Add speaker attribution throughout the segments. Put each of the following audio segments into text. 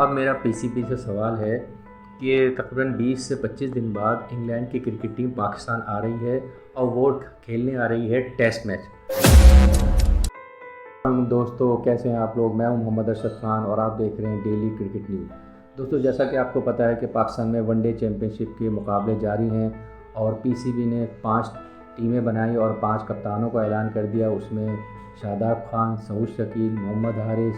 Speaker 1: अब मेरा पीसीबी से सवाल है कि तकरीबन 20 से 25 दिन बाद इंग्लैंड की क्रिकेट टीम पाकिस्तान आ रही है और वो खेलने आ रही है टेस्ट मैच। दोस्तों कैसे हैं आप लोग। मैं हूं मोहम्मद अरशद खान और आप देख रहे हैं डेली क्रिकेट न्यूज़। दोस्तों जैसा कि आपको पता है कि पाकिस्तान में वनडे चैम्पियनशिप के मुकाबले जारी हैं और पीसीबी ने 5 टीमें बनाई और 5 कप्तानों का ऐलान कर दिया। उसमें शादाब खान, सऊद शकील, मोहम्मद हारिस,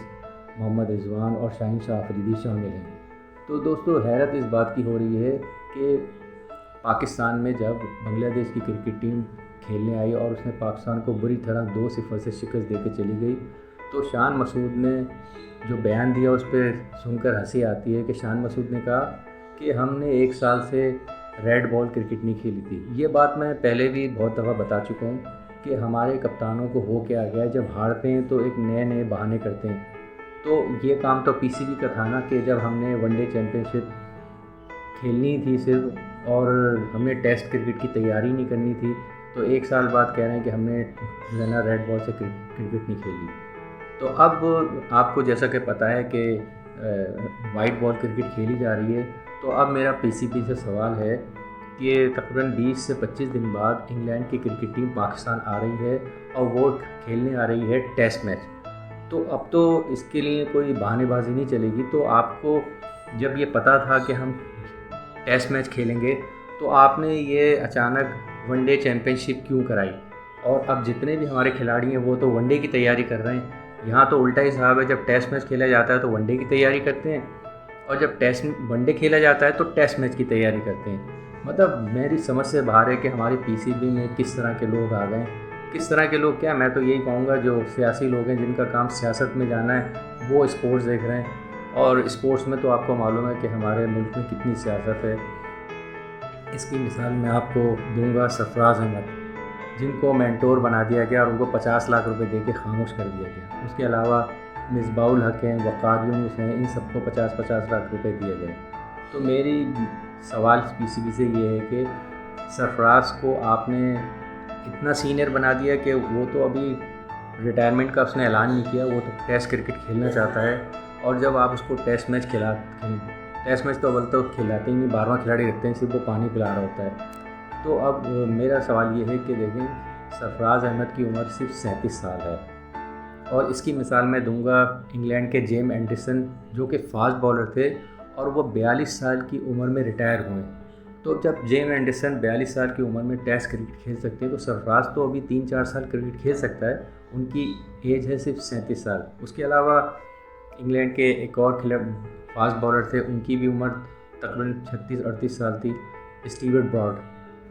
Speaker 1: मोहम्मद रिजवान और शाहीन शाह अफरीदी शामिल हैं। तो दोस्तों हैरत इस बात की हो रही है कि पाकिस्तान में जब बांग्लादेश की क्रिकेट टीम खेलने आई और उसने पाकिस्तान को बुरी तरह 2-0 से शिकस्त दे के चली गई, तो शान मसूद ने जो बयान दिया उस पर सुनकर हंसी आती है कि शान मसूद ने कहा कि हमने 1 साल से रेड बॉल क्रिकेट नहीं खेली थी। ये बात मैं पहले भी बहुत दफ़ा बता चुका हूँ कि हमारे कप्तानों को हो क्या गया, जब हारते हैं तो एक नए नए बहाने करते हैं। तो ये काम तो पीसीबी का था ना कि जब हमने वनडे चैम्पियनशिप खेलनी थी सिर्फ और हमने टेस्ट क्रिकेट की तैयारी नहीं करनी थी, तो 1 साल बाद कह रहे हैं कि हमने ना रेड बॉल से क्रिकेट नहीं खेली। तो अब आपको जैसा कि पता है कि वाइट बॉल क्रिकेट खेली जा रही है। तो अब मेरा पीसीबी से सवाल है कि तकरीबन 20 से 25 दिन बाद इंग्लैंड की क्रिकेट टीम पाकिस्तान आ रही है और वो खेलने आ रही है टेस्ट मैच। तो अब तो इसके लिए कोई बहानेबाजी नहीं चलेगी। तो आपको जब ये पता था कि हम टेस्ट मैच खेलेंगे तो आपने ये अचानक वनडे चैम्पियनशिप क्यों कराई? और अब जितने भी हमारे खिलाड़ी हैं वो तो वनडे की तैयारी कर रहे हैं। यहाँ तो उल्टा हिसाब है, जब टेस्ट मैच खेला जाता है तो वनडे की तैयारी करते हैं और जब वनडे खेला जाता है तो टेस्ट मैच की तैयारी करते हैं। मतलब मेरी समझ से बाहर है कि हमारे पीसीबी में किस तरह के लोग आ गए। किस तरह के लोग क्या, मैं तो यही कहूँगा जो सियासी लोग हैं जिनका काम सियासत में जाना है वो स्पोर्ट्स देख रहे हैं। और स्पोर्ट्स में तो आपको मालूम है कि हमारे मुल्क में कितनी सियासत है। इसकी मिसाल मैं आपको दूंगा सरफराज अहमद, जिनको मेंटोर बना दिया गया और उनको 50 लाख रुपए दे के खामोश कर दिया गया। उसके अलावा मिसबाउल हक हैं, वक़ार यूनुस हैं, इन सबको 50-50 लाख रुपए दिए गए। तो मेरी सवाल पीसीबी से ये है कि सरफराज को आपने इतना सीनियर बना दिया कि वो तो अभी रिटायरमेंट का उसने ऐलान नहीं किया, वो तो टेस्ट क्रिकेट खेलना चाहता है। और जब आप उसको टेस्ट मैच टेस्ट मैच तो अव्वल तो खिलाते ही नहीं, 12वां खिलाड़ी रखते हैं, सिर्फ वो पानी पिला रहा होता है। तो अब मेरा सवाल ये है कि देखें सरफराज अहमद की उम्र सिर्फ 37 साल है और इसकी मिसाल मैं दूंगा इंग्लैंड के जेम एंडरसन, जो कि फास्ट बॉलर थे और वो 42 साल की उम्र में रिटायर हुए। तो जब जेम एंडरसन 42 साल की उम्र में टेस्ट क्रिकेट खेल सकते हैं तो सरफराज तो अभी 3-4 साल क्रिकेट खेल सकता है। उनकी एज है सिर्फ 37 साल। उसके अलावा इंग्लैंड के एक और फास्ट बॉलर थे, उनकी भी उम्र तकरीबन 36-38 साल थी, स्टीवर्ट ब्रॉड।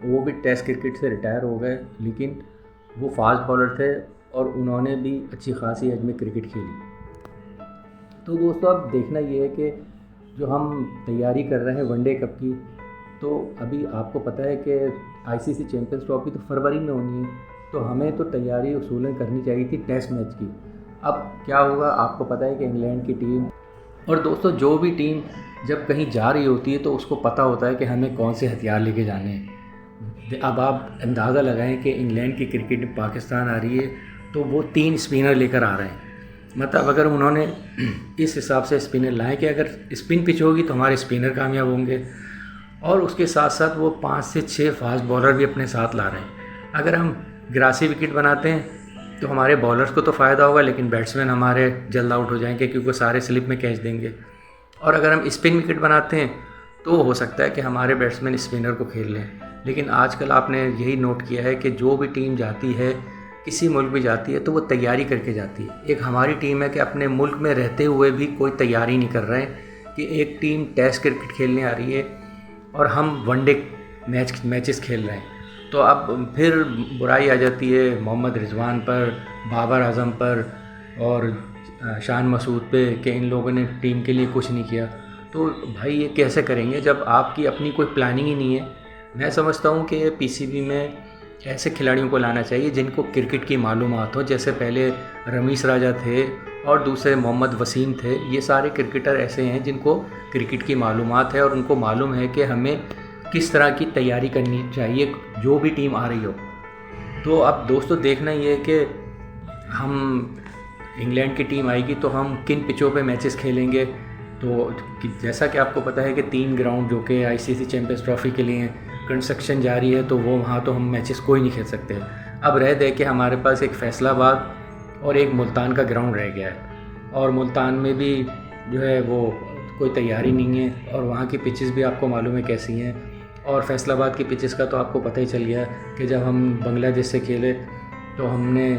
Speaker 1: वो भी टेस्ट क्रिकेट से रिटायर हो गए, लेकिन वो फास्ट बॉलर थे और उन्होंने भी अच्छी खासी एज में क्रिकेट खेली। तो दोस्तों अब देखना ये है कि जो हम तैयारी कर रहे हैं वनडे कप की, तो अभी आपको पता है कि आईसीसी चैम्पियंस ट्रॉफी तो फरवरी में होनी है, तो हमें तो तैयारी उसूलन करनी चाहिए थी टेस्ट मैच की। अब क्या होगा, आपको पता है कि इंग्लैंड की टीम, और दोस्तों जो भी टीम जब कहीं जा रही होती है तो उसको पता होता है कि हमें कौन से हथियार लेके जाने हैं। अब आप अंदाज़ा लगाएं कि इंग्लैंड की क्रिकेट पाकिस्तान आ रही है तो वो 3 स्पिनर लेकर आ रहे हैं। मतलब अगर उन्होंने इस हिसाब से स्पिनर लाए कि अगर स्पिन पिच होगी तो हमारे स्पिनर कामयाब होंगे, और उसके साथ साथ वो 5 से 6 फास्ट बॉलर भी अपने साथ ला रहे हैं। अगर हम ग्रासी विकेट बनाते हैं तो हमारे बॉलर्स को तो फ़ायदा होगा, लेकिन बैट्समैन हमारे जल्द आउट हो जाएंगे क्योंकि वो सारे स्लिप में कैच देंगे। और अगर हम स्पिन विकेट बनाते हैं तो हो सकता है कि हमारे बैट्समैन स्पिनर को खेल लें। लेकिन आजकल आपने यही नोट किया है कि जो भी टीम जाती है, किसी मुल्क भी जाती है, तो वो तैयारी करके जाती है। एक हमारी टीम है कि अपने मुल्क में रहते हुए भी कोई तैयारी नहीं कर रहे हैं कि एक टीम टेस्ट क्रिकेट खेलने आ रही है और हम वनडे मैचेस खेल रहे हैं। तो अब फिर बुराई आ जाती है मोहम्मद रिजवान पर, बाबर आजम पर और शान मसूद पे कि इन लोगों ने टीम के लिए कुछ नहीं किया। तो भाई ये कैसे करेंगे जब आपकी अपनी कोई प्लानिंग ही नहीं है। मैं समझता हूँ कि पीसीबी में ऐसे खिलाड़ियों को लाना चाहिए जिनको क्रिकेट की मालूमात हो। जैसे पहले रमीश राजा थे और दूसरे मोहम्मद वसीम थे। ये सारे क्रिकेटर ऐसे हैं जिनको क्रिकेट की मालूमात है और उनको मालूम है कि हमें किस तरह की तैयारी करनी चाहिए जो भी टीम आ रही हो। तो अब दोस्तों देखना ये है कि हम इंग्लैंड की टीम आएगी तो हम किन पिचों पे मैचेस खेलेंगे, जैसा कि आपको पता है कि 3 ग्राउंड जो कि आईसीसी चैंपियंस ट्रॉफ़ी के लिए कंस्ट्रक्शन जारी है, तो वो वहाँ तो हम मैचेस कोई नहीं खेल सकते। अब रह दे कि हमारे पास एक फैसलाबाद और एक मुल्तान का ग्राउंड रह गया है, और मुल्तान में भी जो है वो कोई तैयारी नहीं है, और वहाँ की पिचेस भी आपको मालूम है कैसी हैं। और फैसलाबाद की पिचेस का तो आपको पता ही चल गया कि जब हम बांग्लादेश से खेले तो हमने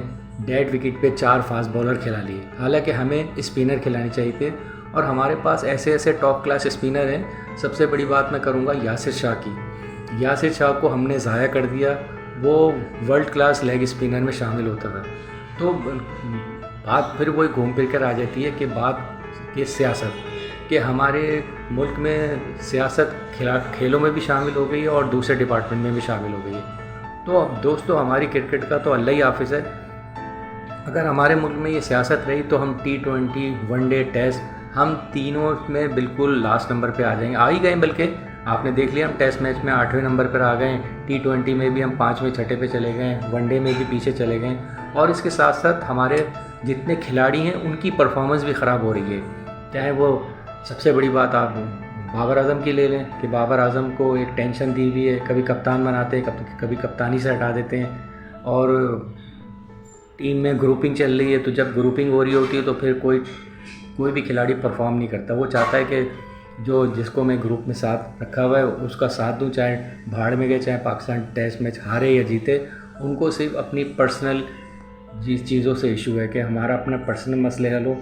Speaker 1: डेड विकेट पे 4 फास्ट बॉलर खिला लिए। हालांकि हमें स्पिनर खिलाने चाहिए थे, और हमारे पास ऐसे ऐसे टॉप क्लास स्पिनर हैं। सबसे बड़ी बात मैं करूँगा यासिर शाह की। यासिर शाह को हमने ज़ाया कर दिया, वो वर्ल्ड क्लास लेग स्पिनर में शामिल होता था। तो बात फिर वही घूम फिर कर आ जाती है कि बात की सियासत, कि हमारे मुल्क में सियासत खेलों में भी शामिल हो गई है और दूसरे डिपार्टमेंट में भी शामिल हो गई है। तो अब दोस्तों, हमारी क्रिकेट का तो अल्लाह ही हाफिज़ है। अगर हमारे मुल्क में ये सियासत रही तो हम T20, वनडे, टेस्ट, हम तीनों में बिल्कुल लास्ट नंबर पे आ जाएंगे। आ ही गए, बल्कि आपने देख लिया हम टेस्ट मैच में 8वें नंबर पर आ गए, T20 में भी हम 5वें 6ठे पे चले गए, वनडे में भी पीछे चले गए। और इसके साथ साथ हमारे जितने खिलाड़ी हैं उनकी परफॉर्मेंस भी ख़राब हो रही है। चाहे वो सबसे बड़ी बात आप बाबर आजम की ले लें कि बाबर आजम को एक टेंशन दी हुई है, कभी कप्तान बनाते हैं, कभी कप्तानी से हटा देते हैं, और टीम में ग्रुपिंग चल रही है, तो जब ग्रुपिंग हो रही होती है तो फिर कोई भी खिलाड़ी परफॉर्म नहीं करता। वो चाहता है कि जो जिसको मैं ग्रुप में साथ रखा हुआ है उसका साथ दूँ, चाहे भाड़ में गए, चाहे पाकिस्तान टेस्ट मैच हारे या जीते। उनको सिर्फ अपनी पर्सनल चीज़ों से इशू है कि हमारा अपना पर्सनल मसले हल हो,